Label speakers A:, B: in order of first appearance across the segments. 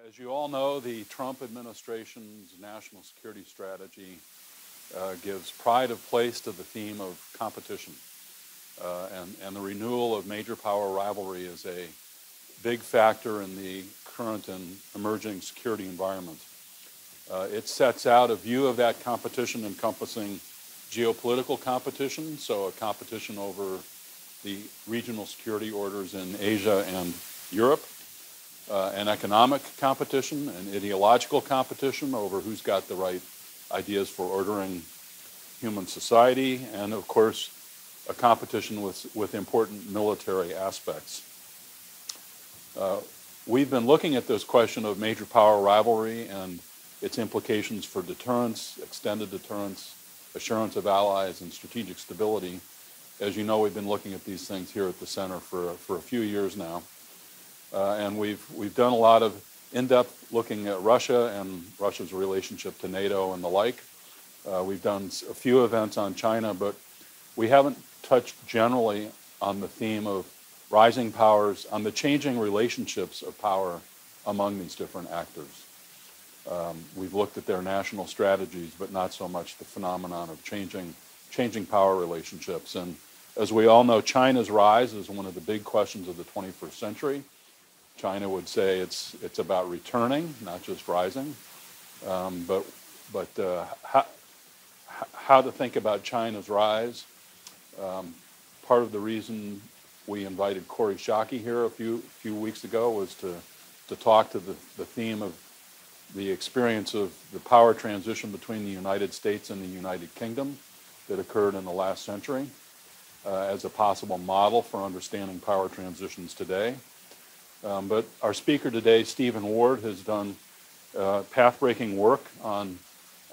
A: As you all know, the Trump administration's national security strategy gives pride of place to the theme of competition. And the renewal of major power rivalry is a big factor in the current and emerging security environment. It sets out a view of that competition encompassing geopolitical competition, so a competition over the regional security orders in Asia and Europe, an economic competition, an ideological competition over who's got the right ideas for ordering human society, and of course, a competition with important military aspects. We've been looking at this question of major power rivalry and its implications for deterrence, extended deterrence, assurance of allies, and strategic stability. As you know, we've been looking at these things here at the center for a few years now. And we've done a lot of in-depth looking at Russia and Russia's relationship to NATO and the like. We've done a few events on China, but we haven't touched generally on the theme of rising powers, on the changing relationships of power among these different actors. We've looked at their national strategies, but not so much the phenomenon of changing power relationships. And as we all know, China's rise is one of the big questions of the 21st century. China would say it's about returning, not just rising. But how to think about China's rise. Part of the reason we invited Corey Shockey here a few weeks ago was to talk to the theme of the experience of the power transition between the United States and the United Kingdom that occurred in the last century as a possible model for understanding power transitions today. But our speaker today, Stephen Ward, has done path-breaking work on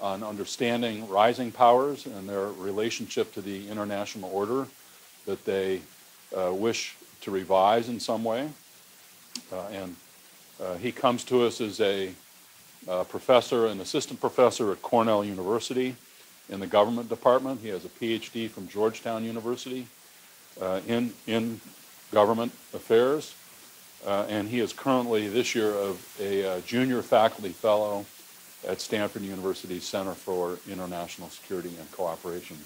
A: understanding rising powers and their relationship to the international order that they wish to revise in some way. And he comes to us as a professor, an assistant professor at Cornell University in the government department. He has a PhD from Georgetown University in government affairs. And he is currently this year a junior faculty fellow at Stanford University's Center for International Security and Cooperation.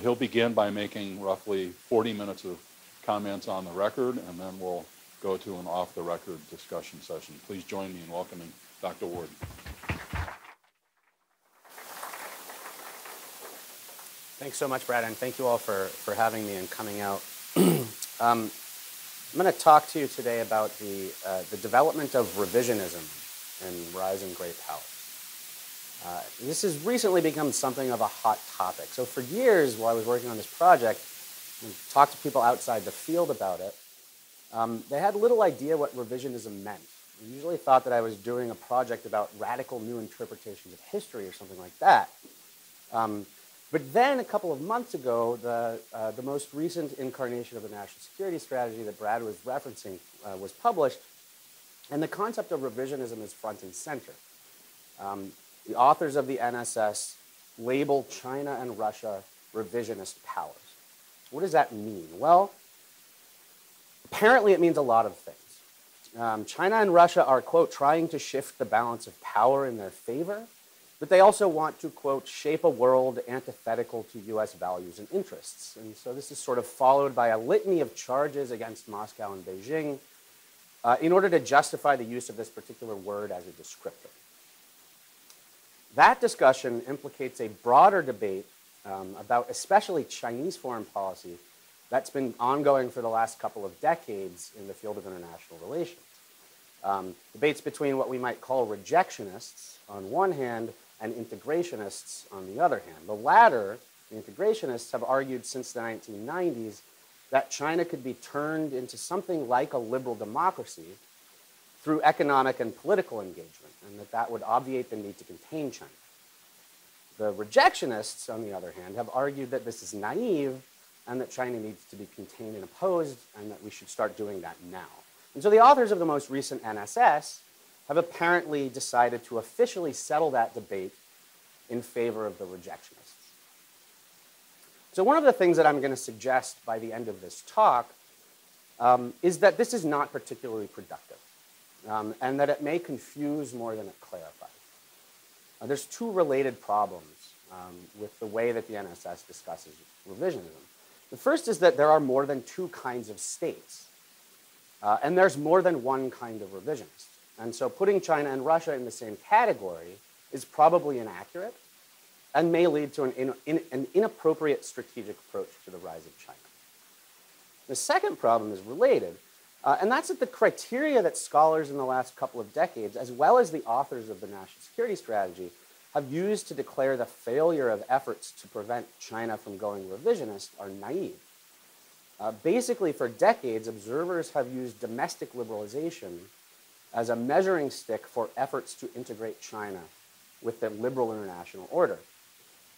A: He'll begin by making roughly 40 minutes of comments on the record, and then we'll go to an off-the-record discussion session. Please join me in welcoming Dr. Ward.
B: Thanks so much, Brad, and thank you all for having me and coming out. I'm going to talk to you today about the development of revisionism in rising great powers. This has recently become something of a hot topic. So for years, while I was working on this project, and talked to people outside the field about it, they had little idea what revisionism meant. They usually thought that I was doing a project about radical new interpretations of history or something like that. But then a couple of months ago, the most recent incarnation of the national security strategy that Brad was referencing was published, and the concept of revisionism is front and center. The authors of the NSS label China and Russia revisionist powers. What does that mean? Well, apparently it means a lot of things. China and Russia are, quote, trying to shift the balance of power in their favor, but they also want to, quote, shape a world antithetical to US values and interests. And so this is sort of followed by a litany of charges against Moscow and Beijing in order to justify the use of this particular word as a descriptor. That discussion implicates a broader debate about especially Chinese foreign policy that's been ongoing for the last couple of decades in the field of international relations. Debates between what we might call rejectionists on one hand and integrationists on the other hand. The latter, the integrationists, have argued since the 1990s that China could be turned into something like a liberal democracy through economic and political engagement, and that would obviate the need to contain China. The rejectionists, on the other hand, have argued that this is naive and that China needs to be contained and opposed, and that we should start doing that now. And so the authors of the most recent NSS have apparently decided to officially settle that debate in favor of the rejectionists. So one of the things that I'm going to suggest by the end of this talk is that this is not particularly productive. and that it may confuse more than it clarifies. There's two related problems with the way that the NSS discusses revisionism. The first is that there are more than two kinds of states, and there's more than one kind of revisionist. And so putting China and Russia in the same category is probably inaccurate and may lead to an inappropriate strategic approach to the rise of China. The second problem is related, and that's that the criteria that scholars in the last couple of decades, as well as the authors of the national security strategy, have used to declare the failure of efforts to prevent China from going revisionist are naive. Basically, for decades, observers have used domestic liberalization as a measuring stick for efforts to integrate China with the liberal international order.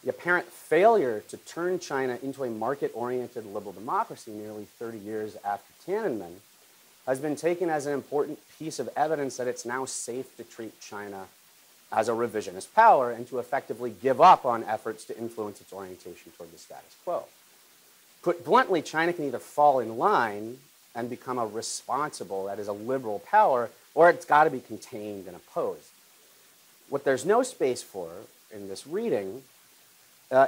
B: The apparent failure to turn China into a market-oriented liberal democracy nearly 30 years after Tiananmen has been taken as an important piece of evidence that it's now safe to treat China as a revisionist power and to effectively give up on efforts to influence its orientation toward the status quo. Put bluntly, China can either fall in line and become a responsible, that is a liberal power, or it's got to be contained and opposed. What there's no space for in this reading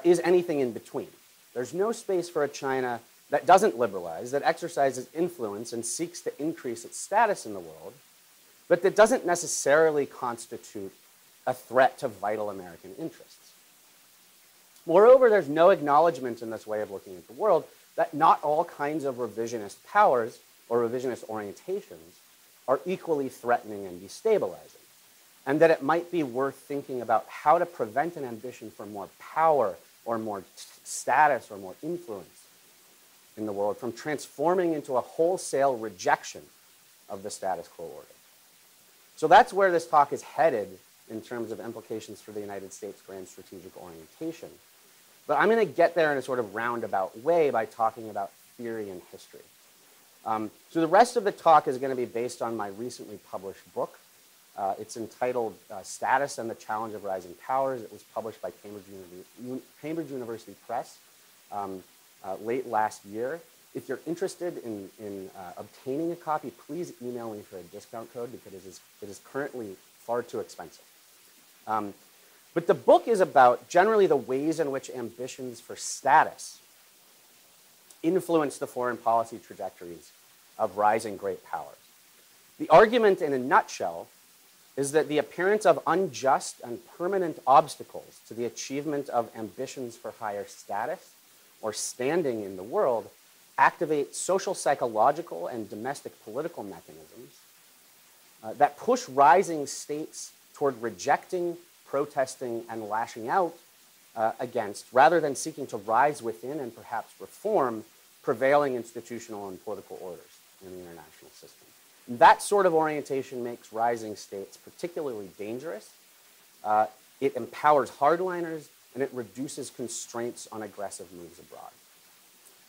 B: is anything in between. There's no space for a China that doesn't liberalize, that exercises influence and seeks to increase its status in the world, but that doesn't necessarily constitute a threat to vital American interests. Moreover, there's no acknowledgement in this way of looking at the world that not all kinds of revisionist powers or revisionist orientations are equally threatening and destabilizing, and that it might be worth thinking about how to prevent an ambition for more power or more status or more influence in the world from transforming into a wholesale rejection of the status quo order. So that's where this talk is headed in terms of implications for the United States grand strategic orientation. But I'm going to get there in a sort of roundabout way by talking about theory and history. So the rest of the talk is going to be based on my recently published book. It's entitled Status and the Challenge of Rising Powers. It was published by Cambridge University Press late last year. If you're interested in obtaining a copy, please email me for a discount code because it is currently far too expensive. But the book is about generally the ways in which ambitions for status influence the foreign policy trajectories of rising great powers. The argument in a nutshell is that the appearance of unjust and permanent obstacles to the achievement of ambitions for higher status or standing in the world activate social, psychological, and domestic political mechanisms that push rising states toward rejecting, protesting, and lashing out against, rather than seeking to rise within and perhaps reform prevailing institutional and political orders in the international system. And that sort of orientation makes rising states particularly dangerous. It empowers hardliners, and it reduces constraints on aggressive moves abroad.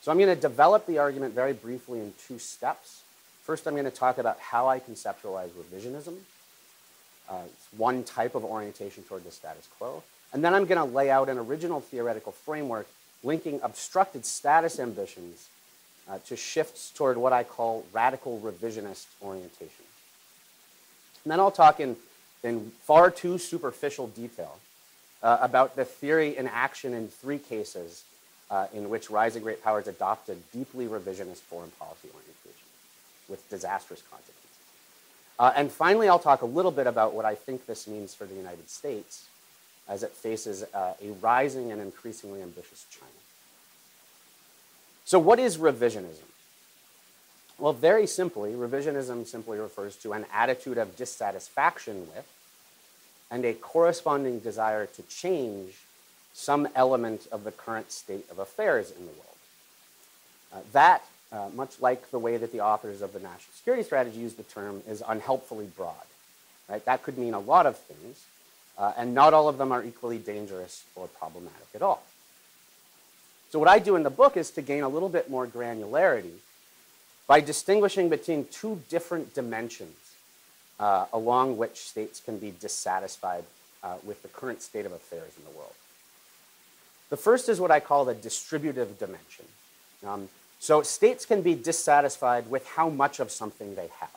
B: So I'm going to develop the argument very briefly in two steps. First, I'm going to talk about how I conceptualize revisionism. It's one type of orientation toward the status quo. And then I'm going to lay out an original theoretical framework linking obstructed status ambitions to shifts toward what I call radical revisionist orientation. And then I'll talk in far too superficial detail about the theory in action in three cases in which rising great powers adopted deeply revisionist foreign policy orientation with disastrous consequences. And finally, I'll talk a little bit about what I think this means for the United States as it faces a rising and increasingly ambitious China. So what is revisionism? Well, very simply, revisionism simply refers to an attitude of dissatisfaction with and a corresponding desire to change some element of the current state of affairs in the world. Much like the way that the authors of the national security strategy use the term, is unhelpfully broad. Right? That could mean a lot of things, and not all of them are equally dangerous or problematic at all. So what I do in the book is to gain a little bit more granularity by distinguishing between two different dimensions along which states can be dissatisfied with the current state of affairs in the world. The first is what I call the distributive dimension. So states can be dissatisfied with how much of something they have.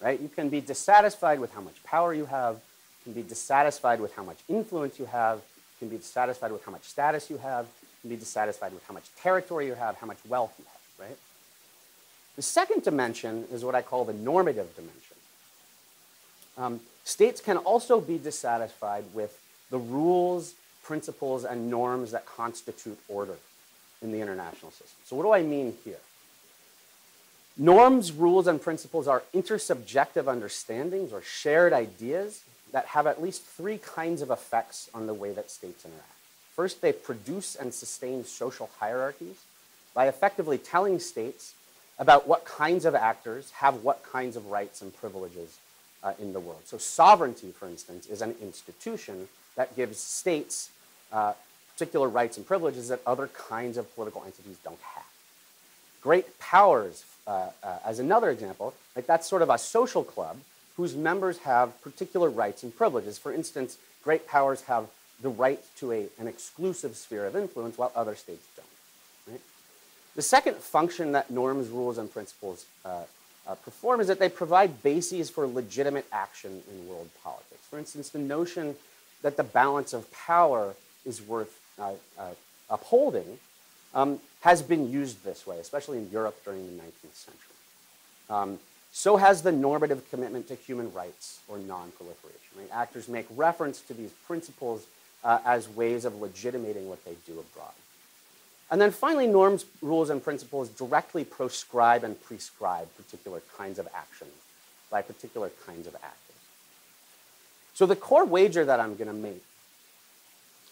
B: right? You can be dissatisfied with how much power you have, you can be dissatisfied with how much influence you have, you can be dissatisfied with how much status you have, you can be dissatisfied with how much territory you have, how much wealth you have, right? The second dimension is what I call the normative dimension. States can also be dissatisfied with the rules, principles, and norms that constitute order in the international system. So what do I mean here? Norms, rules, and principles are intersubjective understandings or shared ideas that have at least three kinds of effects on the way that states interact. First, they produce and sustain social hierarchies by effectively telling states about what kinds of actors have what kinds of rights and privileges in the world. So sovereignty, for instance, is an institution that gives states particular rights and privileges that other kinds of political entities don't have. Great powers, as another example, like that's sort of a social club whose members have particular rights and privileges. For instance, great powers have the right to an exclusive sphere of influence while other states don't. Right? The second function that norms, rules, and principles perform is that they provide bases for legitimate action in world politics. For instance, the notion that the balance of power is worth upholding has been used this way, especially in Europe during the 19th century. So has the normative commitment to human rights or non-proliferation. Right? Actors make reference to these principles as ways of legitimating what they do abroad. And then finally, norms, rules, and principles directly proscribe and prescribe particular kinds of actions by particular kinds of actors. So the core wager that I'm going to make,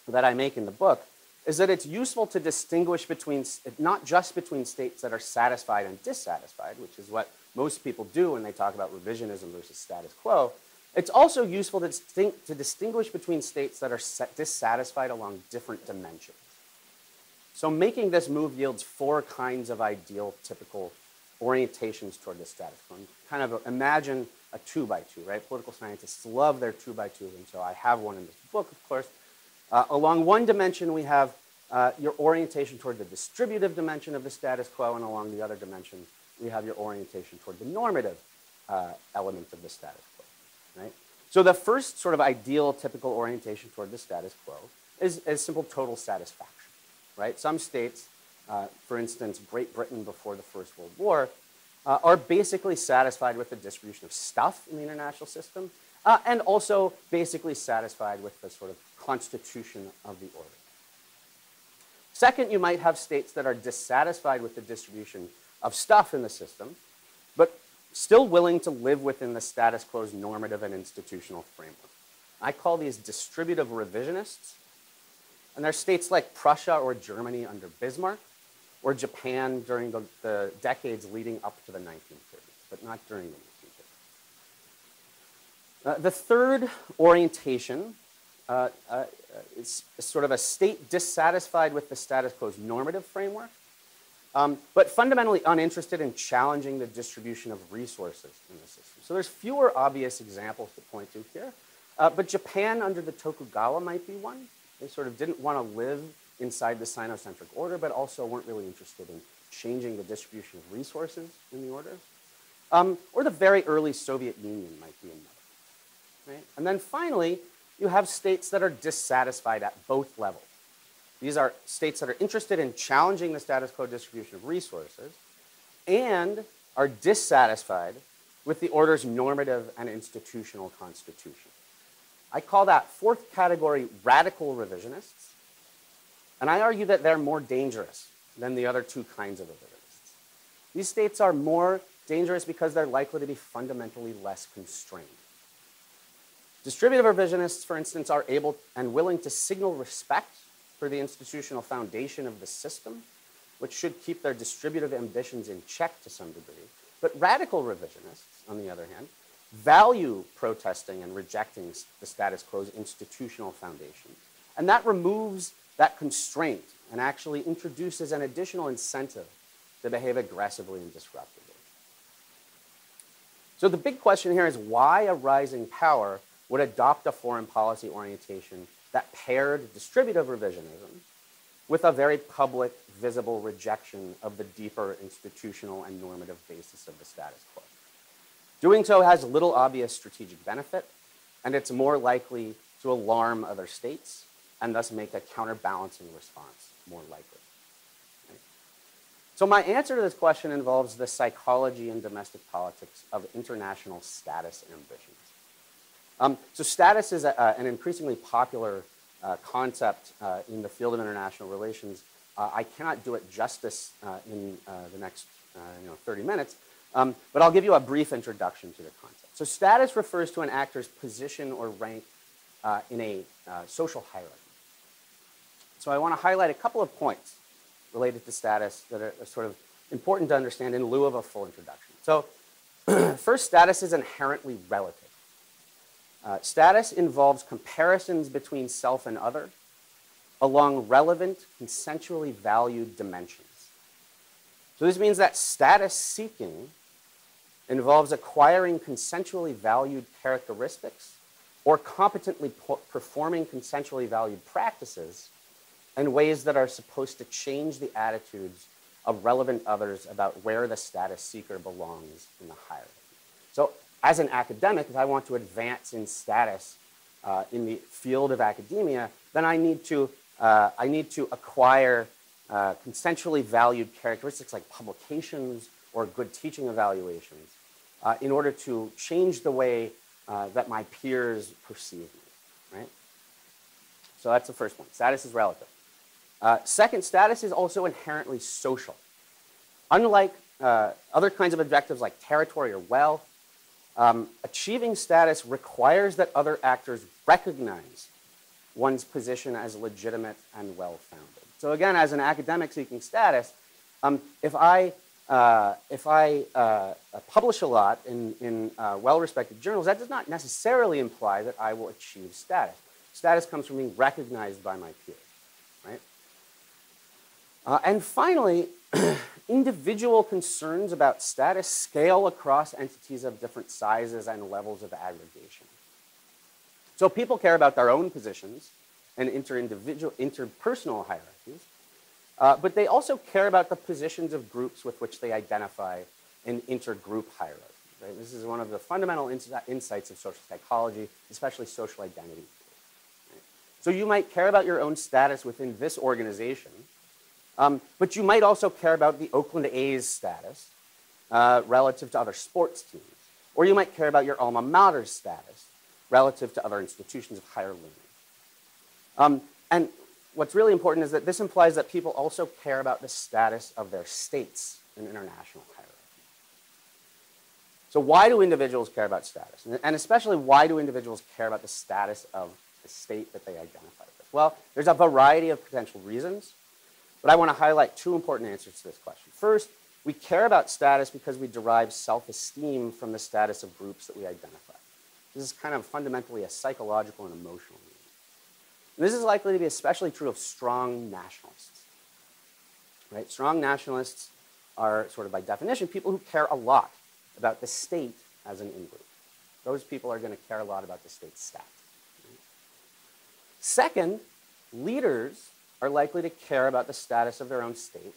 B: that I make in the book, is that it's useful to distinguish between, not just between states that are satisfied and dissatisfied, which is what most people do when they talk about revisionism versus status quo. It's also useful to distinguish between states that are dissatisfied along different dimensions. So making this move yields four kinds of ideal, typical orientations toward the status quo. Kind of imagine a 2x2, right? Political scientists love their 2x2, and so I have one in this book, of course. Along one dimension, we have your orientation toward the distributive dimension of the status quo, and along the other dimension, we have your orientation toward the normative element of the status quo, right? So the first sort of ideal, typical orientation toward the status quo is simple total satisfaction. Right? Some states, for instance, Great Britain before the First World War, are basically satisfied with the distribution of stuff in the international system, and also basically satisfied with the sort of constitution of the order. Second, you might have states that are dissatisfied with the distribution of stuff in the system, but still willing to live within the status quo's normative and institutional framework. I call these distributive revisionists. And there are states like Prussia or Germany under Bismarck, or Japan during the decades leading up to the 1930s, but not during the 1930s. The third orientation is sort of a state dissatisfied with the status quo's normative framework, but fundamentally uninterested in challenging the distribution of resources in the system. So there's fewer obvious examples to point to here, but Japan under the Tokugawa might be one. They sort of didn't want to live inside the Sino-centric order, but also weren't really interested in changing the distribution of resources in the order. Or the very early Soviet Union might be another. Right? And then finally, you have states that are dissatisfied at both levels. These are states that are interested in challenging the status quo distribution of resources and are dissatisfied with the order's normative and institutional constitution. I call that fourth category radical revisionists, and I argue that they're more dangerous than the other two kinds of revisionists. These states are more dangerous because they're likely to be fundamentally less constrained. Distributive revisionists, for instance, are able and willing to signal respect for the institutional foundation of the system, which should keep their distributive ambitions in check to some degree. But radical revisionists, on the other hand, value protesting and rejecting the status quo's institutional foundation. And that removes that constraint and actually introduces an additional incentive to behave aggressively and disruptively. So the big question here is why a rising power would adopt a foreign policy orientation that paired distributive revisionism with a very public, visible rejection of the deeper institutional and normative basis of the status quo. Doing so has little obvious strategic benefit, and it's more likely to alarm other states and thus make a counterbalancing response more likely. Right? So my answer to this question involves the psychology and domestic politics of international status ambitions. So status is an increasingly popular concept in the field of international relations. I cannot do it justice in the next 30 minutes, but I'll give you a brief introduction to the concept. So status refers to an actor's position or rank in a social hierarchy. So I want to highlight a couple of points related to status that are sort of important to understand in lieu of a full introduction. So first, status is inherently relative. Status involves comparisons between self and other along relevant, consensually valued dimensions. So this means that status seeking involves acquiring consensually valued characteristics or competently performing consensually valued practices in ways that are supposed to change the attitudes of relevant others about where the status seeker belongs in the hierarchy. So as an academic, if I want to advance in status in the field of academia, then I need to acquire consensually valued characteristics like publications or good teaching evaluations in order to change the way that my peers perceive me, right? So that's the first one. Status is relative. Second, status is also inherently social. Unlike other kinds of objectives like territory or wealth, achieving status requires that other actors recognize one's position as legitimate and well-founded. So again, as an academic seeking status, if I publish a lot in well-respected journals, that does not necessarily imply that I will achieve status. Status comes from being recognized by my peers, right? And finally, individual concerns about status scale across entities of different sizes and levels of aggregation. So people care about their own positions and interpersonal hierarchies, but they also care about the positions of groups with which they identify in intergroup hierarchy. Right? This is one of the fundamental insights of social psychology, especially social identity. Right? So you might care about your own status within this organization, but you might also care about the Oakland A's status relative to other sports teams. Or you might care about your alma mater's status relative to other institutions of higher learning. And what's really important is that this implies that people also care about the status of their states in international hierarchy. So why do individuals care about status? And especially, why do individuals care about the status of the state that they identify with? Well, there's a variety of potential reasons, but I want to highlight two important answers to this question. First, we care about status because we derive self-esteem from the status of groups that we identify. This is kind of fundamentally a psychological and emotional reason. And this is likely to be especially true of strong nationalists. Right? Strong nationalists are, sort of by definition, people who care a lot about the state as an in-group. Those people are going to care a lot about the state's stats. Right? Second, leaders are likely to care about the status of their own state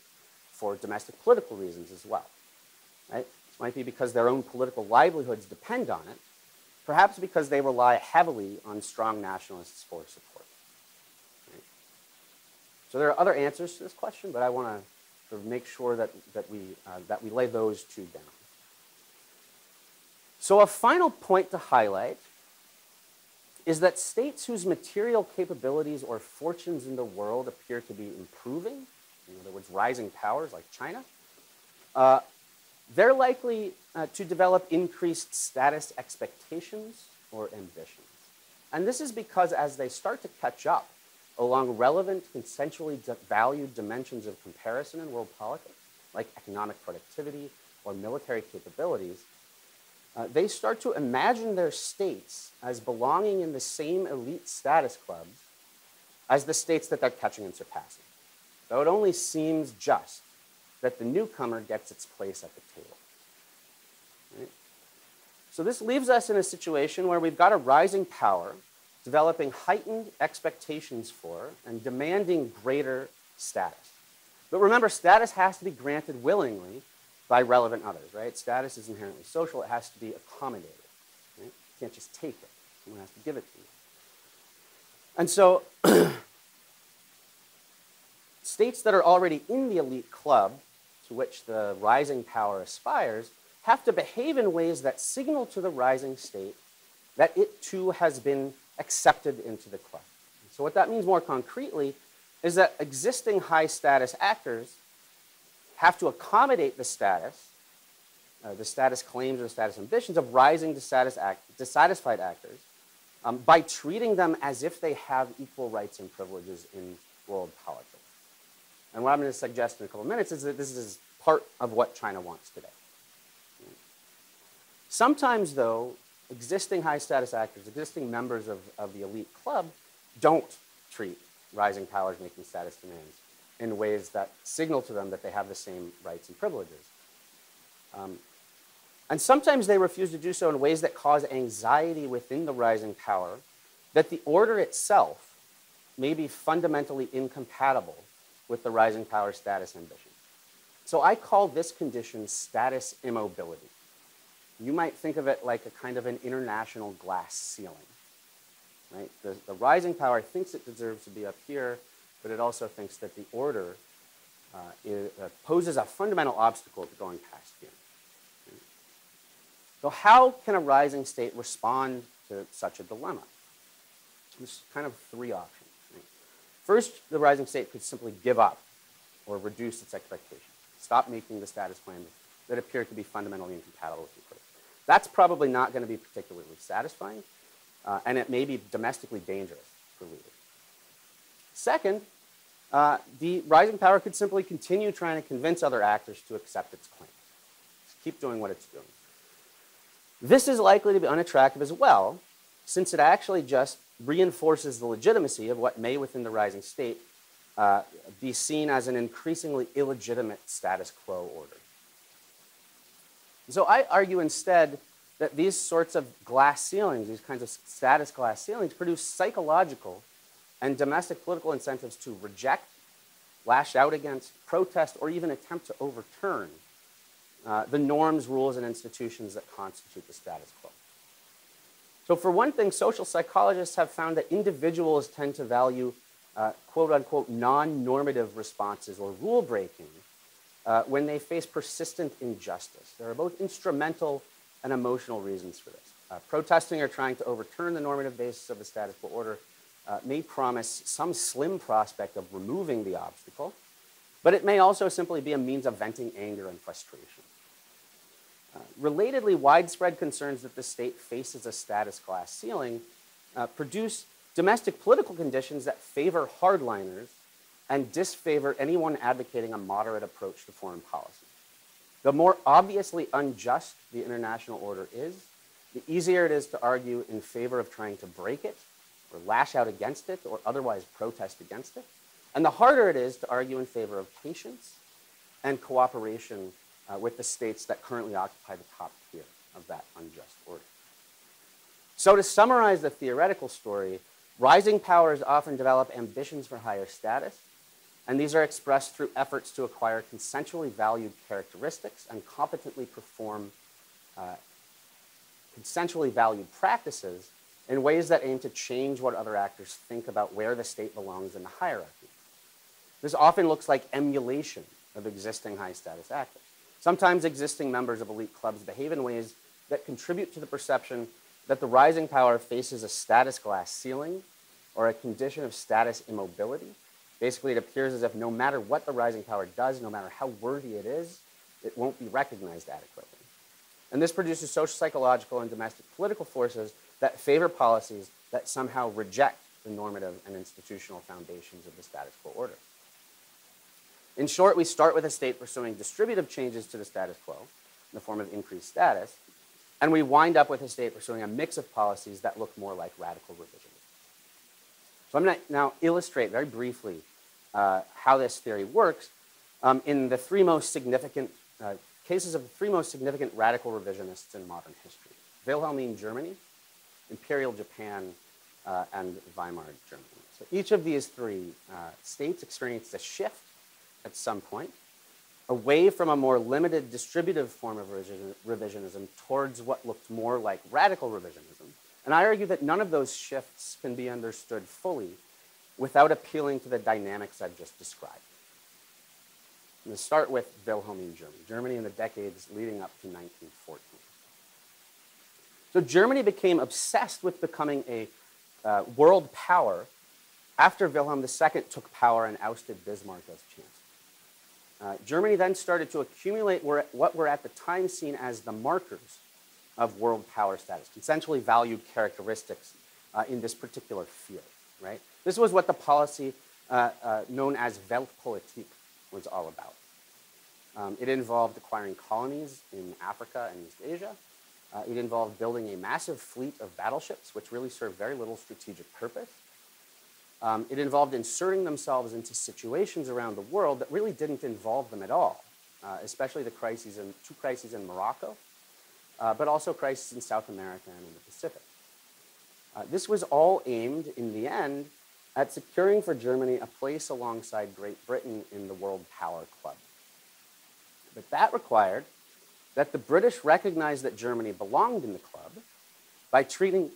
B: for domestic political reasons as well. Right? This might be because their own political livelihoods depend on it, perhaps because they rely heavily on strong nationalists for support. Right? So there are other answers to this question, but I want to sort of make sure that we lay those two down. So a final point to highlight is that states whose material capabilities or fortunes in the world appear to be improving, in other words, rising powers like China, they're likely to develop increased status expectations or ambitions. And this is because as they start to catch up along relevant, consensually valued dimensions of comparison in world politics, like economic productivity or military capabilities, they start to imagine their states as belonging in the same elite status clubs as the states that they're catching and surpassing. So it only seems just that the newcomer gets its place at the table. Right? So this leaves us in a situation where we've got a rising power developing heightened expectations for and demanding greater status. But remember, status has to be granted willingly by relevant others, right? Status is inherently social. It has to be accommodated, right? You can't just take it. Someone has to give it to you. And so states that are already in the elite club to which the rising power aspires have to behave in ways that signal to the rising state that it too has been accepted into the club. So what that means more concretely is that existing high status actors have to accommodate the status claims or the status ambitions of rising dissatisfied actors by treating them as if they have equal rights and privileges in world politics. And what I'm going to suggest in a couple of minutes is that this is part of what China wants today. Sometimes, though, existing high status actors, existing members of the elite club, don't treat rising powers making status demands in ways that signal to them that they have the same rights and privileges. And sometimes they refuse to do so in ways that cause anxiety within the rising power that the order itself may be fundamentally incompatible with the rising power status ambition. So I call this condition status immobility. You might think of it like a kind of an international glass ceiling. Right? The rising power thinks it deserves to be up here, but it also thinks that the order poses a fundamental obstacle to going past here. So how can a rising state respond to such a dilemma? There's kind of three options. Right? First, the rising state could simply give up or reduce its expectations, stop making the status claims that appear to be fundamentally incompatible with the order. That's probably not going to be particularly satisfying, and it may be domestically dangerous for leaders. Second, the rising power could simply continue trying to convince other actors to accept its claims. Just keep doing what it's doing. This is likely to be unattractive as well, since it actually just reinforces the legitimacy of what may, within the rising state, be seen as an increasingly illegitimate status quo order. So I argue instead that these sorts of glass ceilings, these kinds of status glass ceilings, produce psychological and domestic political incentives to reject, lash out against, protest, or even attempt to overturn the norms, rules, and institutions that constitute the status quo. So for one thing, social psychologists have found that individuals tend to value quote-unquote non-normative responses or rule-breaking when they face persistent injustice. There are both instrumental and emotional reasons for this. Protesting or trying to overturn the normative basis of the status quo order may promise some slim prospect of removing the obstacle, but it may also simply be a means of venting anger and frustration. Relatedly, widespread concerns that the state faces a status glass ceiling produce domestic political conditions that favor hardliners and disfavor anyone advocating a moderate approach to foreign policy. The more obviously unjust the international order is, the easier it is to argue in favor of trying to break it, or lash out against it, or otherwise protest against it. And the harder it is to argue in favor of patience and cooperation with the states that currently occupy the top tier of that unjust order. So to summarize the theoretical story, rising powers often develop ambitions for higher status, and these are expressed through efforts to acquire consensually valued characteristics and competently perform consensually valued practices in ways that aim to change what other actors think about where the state belongs in the hierarchy. This often looks like emulation of existing high status actors. Sometimes existing members of elite clubs behave in ways that contribute to the perception that the rising power faces a status glass ceiling or a condition of status immobility. Basically, it appears as if no matter what the rising power does, no matter how worthy it is, it won't be recognized adequately. And this produces social, psychological, and domestic political forces that favor policies that somehow reject the normative and institutional foundations of the status quo order. In short, we start with a state pursuing distributive changes to the status quo in the form of increased status, and we wind up with a state pursuing a mix of policies that look more like radical revisionism. So I'm going to now illustrate very briefly how this theory works in the three most significant cases of the three most significant radical revisionists in modern history: Wilhelmine Germany, Imperial Japan, and Weimar Germany. So each of these three states experienced a shift at some point away from a more limited distributive form of revisionism towards what looked more like radical revisionism. And I argue that none of those shifts can be understood fully without appealing to the dynamics I've just described. I'm going to start with Wilhelmine Germany, Germany in the decades leading up to 1914. So Germany became obsessed with becoming a world power after Wilhelm II took power and ousted Bismarck as chancellor. Germany then started to accumulate what were at the time seen as the markers of world power status, essentially valued characteristics in this particular field, right? This was what the policy known as Weltpolitik was all about. It involved acquiring colonies in Africa and East Asia. It involved building a massive fleet of battleships, which really served very little strategic purpose. It involved inserting themselves into situations around the world that really didn't involve them at all, especially two crises in Morocco, but also crises in South America and in the Pacific. This was all aimed, in the end, at securing for Germany a place alongside Great Britain in the World Power Club. But that required that the British recognized that Germany belonged in the club by treating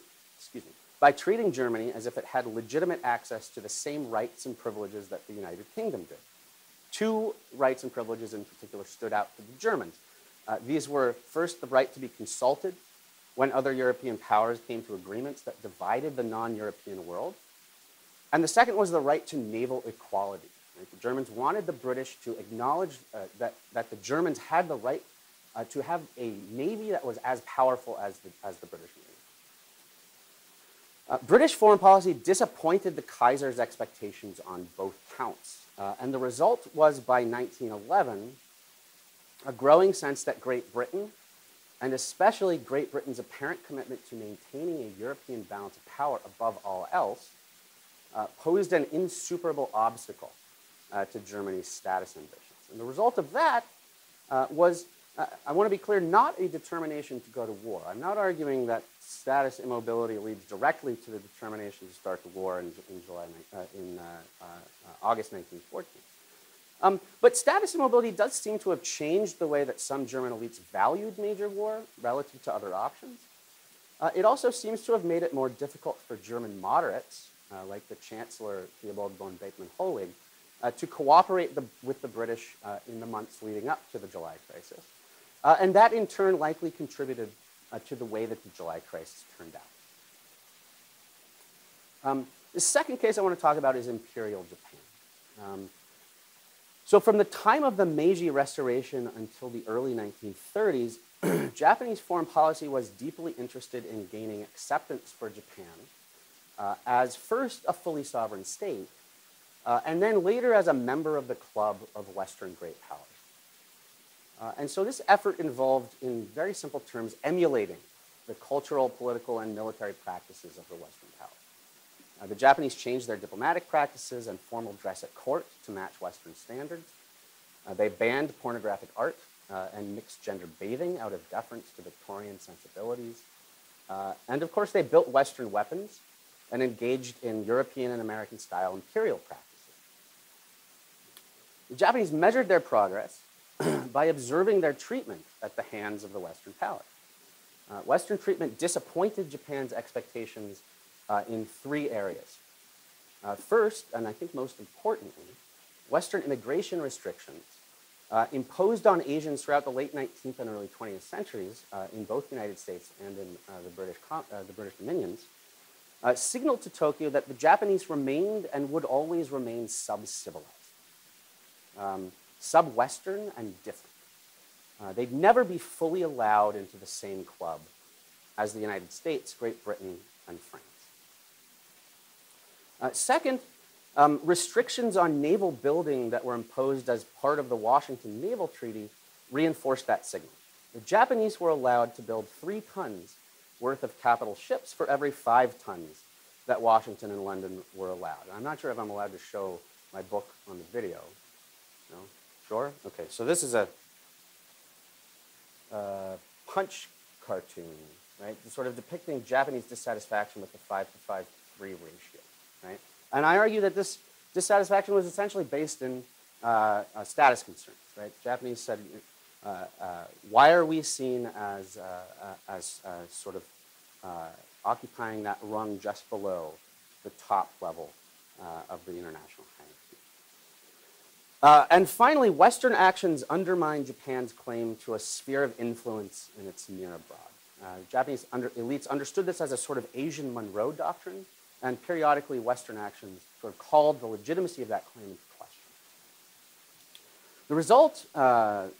B: Germany as if it had legitimate access to the same rights and privileges that the United Kingdom did. Two rights and privileges in particular stood out to the Germans. These were, first, the right to be consulted when other European powers came to agreements that divided the non-European world. And the second was the right to naval equality. Right? The Germans wanted the British to acknowledge that the Germans had the right to have a navy that was as powerful as the British Navy. British foreign policy disappointed the Kaiser's expectations on both counts. And the result was, by 1911, a growing sense that Great Britain, and especially Great Britain's apparent commitment to maintaining a European balance of power above all else, posed an insuperable obstacle to Germany's status ambitions. And the result of that was, I want to be clear, not a determination to go to war. I'm not arguing that status immobility leads directly to the determination to start the war in August 1914. But status immobility does seem to have changed the way that some German elites valued major war relative to other options. It also seems to have made it more difficult for German moderates, like the Chancellor Theobald von Bethmann-Hollweg, to cooperate with the British in the months leading up to the July crisis. And that, in turn, likely contributed to the way that the July crisis turned out. The second case I want to talk about is Imperial Japan. So from the time of the Meiji Restoration until the early 1930s, Japanese foreign policy was deeply interested in gaining acceptance for Japan as first a fully sovereign state, and then later as a member of the club of Western great powers. And so this effort involved, in very simple terms, emulating the cultural, political, and military practices of the Western powers. The Japanese changed their diplomatic practices and formal dress at court to match Western standards. They banned pornographic art and mixed gender bathing out of deference to Victorian sensibilities. And of course, they built Western weapons and engaged in European and American style imperial practices. The Japanese measured their progress by observing their treatment at the hands of the Western powers. Western treatment disappointed Japan's expectations in three areas. First, and I think most importantly, Western immigration restrictions imposed on Asians throughout the late 19th and early 20th centuries in both the United States and in the British dominions signaled to Tokyo that the Japanese remained and would always remain sub-civilized. Sub-Western and different. They'd never be fully allowed into the same club as the United States, Great Britain, and France. Second, restrictions on naval building that were imposed as part of the Washington Naval Treaty reinforced that signal. The Japanese were allowed to build 3 tons worth of capital ships for every 5 tons that Washington and London were allowed. And I'm not sure if I'm allowed to show my book on the video. No? Sure? Okay, so this is a punch cartoon, right? Sort of depicting Japanese dissatisfaction with the 5-to-5-3 ratio, right? And I argue that this dissatisfaction was essentially based in status concerns. right? Japanese said, why are we seen as sort of occupying that rung just below the top level of the international hierarchy? And finally, Western actions undermine Japan's claim to a sphere of influence in its near abroad. Japanese elites understood this as a sort of Asian Monroe doctrine, and periodically Western actions sort of called the legitimacy of that claim into question. The result,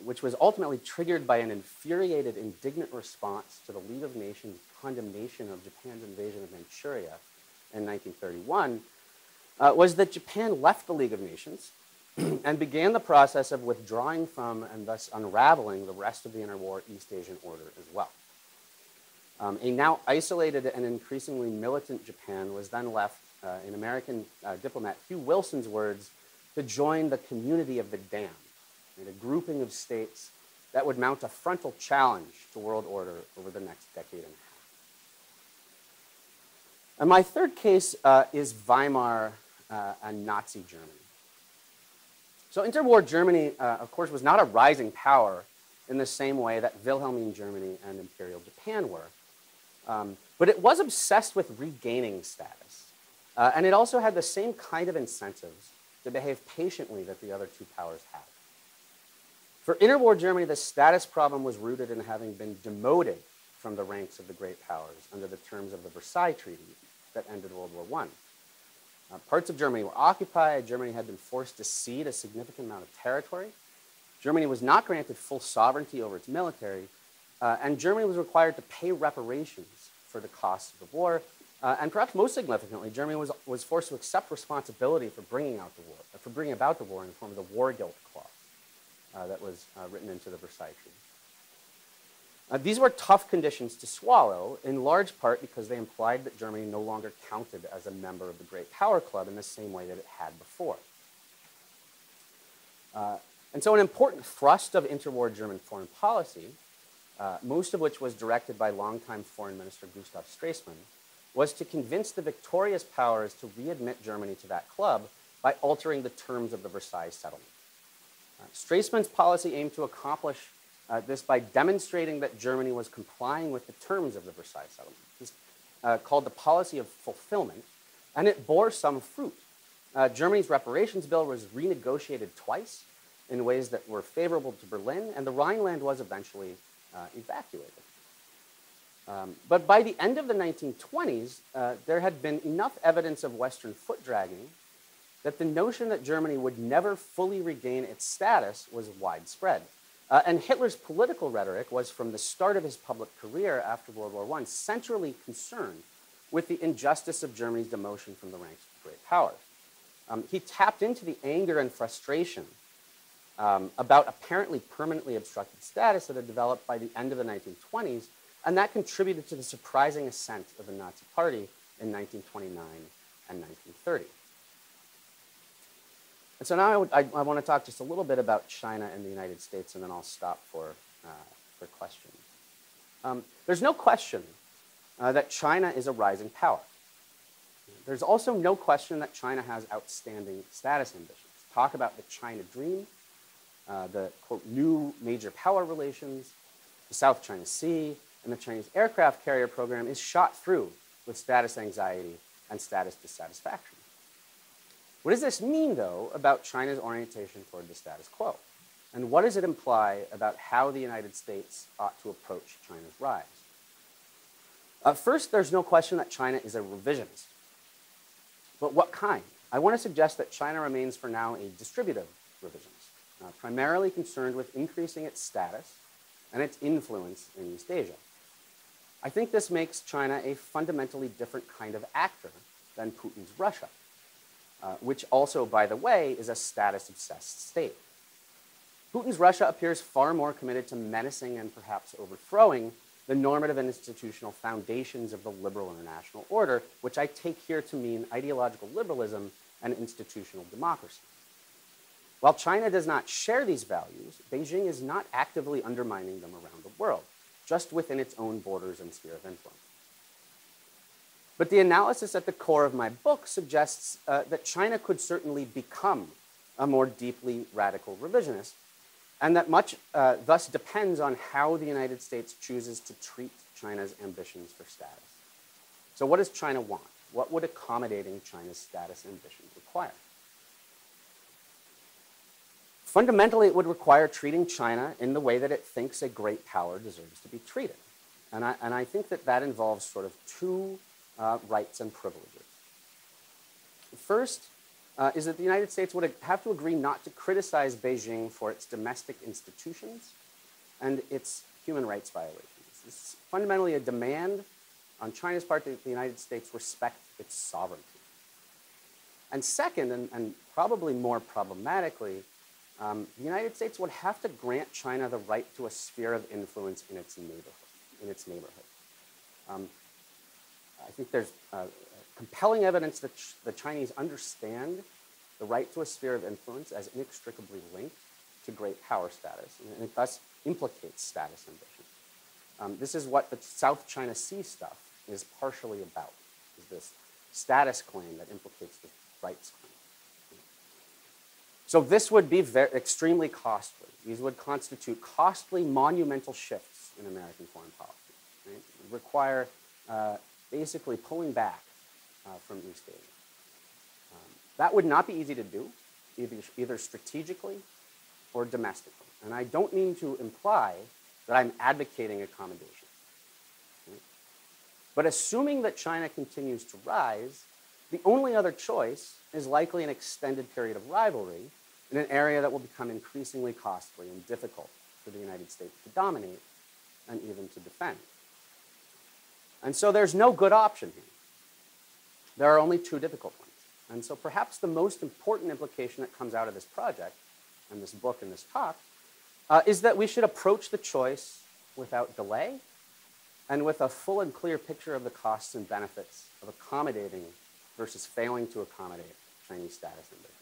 B: which was ultimately triggered by an infuriated, indignant response to the League of Nations' condemnation of Japan's invasion of Manchuria in 1931, was that Japan left the League of Nations and began the process of withdrawing from and thus unraveling the rest of the interwar East Asian order as well. A now isolated and increasingly militant Japan was then left, in American diplomat Hugh Wilson's words, to join the community of the damned, a grouping of states that would mount a frontal challenge to world order over the next decade and a half. And my third case is Weimar and Nazi Germany. So interwar Germany, of course, was not a rising power in the same way that Wilhelmine Germany and Imperial Japan were. But it was obsessed with regaining status. And it also had the same kind of incentives to behave patiently that the other two powers had. For interwar Germany, the status problem was rooted in having been demoted from the ranks of the great powers under the terms of the Versailles Treaty that ended World War I. Parts of Germany were occupied. Germany had been forced to cede a significant amount of territory. Germany was not granted full sovereignty over its military, and Germany was required to pay reparations for the costs of the war. And perhaps most significantly, Germany was forced to accept responsibility for bringing about the war in the form of the war guilt clause that was written into the Versailles Treaty. These were tough conditions to swallow, in large part because they implied that Germany no longer counted as a member of the Great Power Club in the same way that it had before. And so an important thrust of interwar German foreign policy, most of which was directed by longtime Foreign Minister Gustav Stresemann, was to convince the victorious powers to readmit Germany to that club by altering the terms of the Versailles settlement. Stresemann's policy aimed to accomplish this by demonstrating that Germany was complying with the terms of the Versailles settlement. This is called the policy of fulfillment, and it bore some fruit. Germany's reparations bill was renegotiated twice in ways that were favorable to Berlin, and the Rhineland was eventually evacuated. But by the end of the 1920s, there had been enough evidence of Western foot dragging that the notion that Germany would never fully regain its status was widespread. And Hitler's political rhetoric was, from the start of his public career after World War I, centrally concerned with the injustice of Germany's demotion from the ranks of the great powers. He tapped into the anger and frustration about apparently permanently obstructed status that had developed by the end of the 1920s, and that contributed to the surprising ascent of the Nazi Party in 1929 and 1930. And so now I want to talk just a little bit about China and the United States, and then I'll stop for questions. There's no question that China is a rising power. There's also no question that China has outstanding status ambitions. Talk about the China Dream, the, quote, new major power relations, the South China Sea, and the Chinese aircraft carrier program is shot through with status anxiety and status dissatisfaction. What does this mean, though, about China's orientation toward the status quo? And what does it imply about how the United States ought to approach China's rise? First, there's no question that China is a revisionist. But what kind? I want to suggest that China remains for now a distributive revisionist, primarily concerned with increasing its status and its influence in East Asia. I think this makes China a fundamentally different kind of actor than Putin's Russia, which also, by the way, is a status-obsessed state. Putin's Russia appears far more committed to menacing and perhaps overthrowing the normative and institutional foundations of the liberal international order, which I take here to mean ideological liberalism and institutional democracy. While China does not share these values, Beijing is not actively undermining them around the world, just within its own borders and sphere of influence. But the analysis at the core of my book suggests that China could certainly become a more deeply radical revisionist and that much thus depends on how the United States chooses to treat China's ambitions for status. So what does China want? What would accommodating China's status ambitions require? Fundamentally, it would require treating China in the way that it thinks a great power deserves to be treated. And I think that that involves sort of two rights and privileges. First is that the United States would have to agree not to criticize Beijing for its domestic institutions and its human rights violations. This is fundamentally a demand on China's part that the United States respect its sovereignty. And second, and probably more problematically, the United States would have to grant China the right to a sphere of influence in its neighborhood. I think there's compelling evidence that the Chinese understand the right to a sphere of influence as inextricably linked to great power status, and it thus implicates status ambition. This is what the South China Sea stuff is partially about, is this status claim that implicates the rights claim. So this would be extremely costly. These would constitute costly, monumental shifts in American foreign policy. Right? It would require basically pulling back from East Asia. That would not be easy to do, either strategically or domestically. And I don't mean to imply that I'm advocating accommodation. Right? But assuming that China continues to rise, the only other choice is likely an extended period of rivalry in an area that will become increasingly costly and difficult for the United States to dominate and even to defend. And so there's no good option here. There are only two difficult ones. And so perhaps the most important implication that comes out of this project and this book and this talk is that we should approach the choice without delay and with a full and clear picture of the costs and benefits of accommodating versus failing to accommodate Chinese status ambition.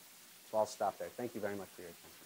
B: So I'll stop there. Thank you very much for your attention.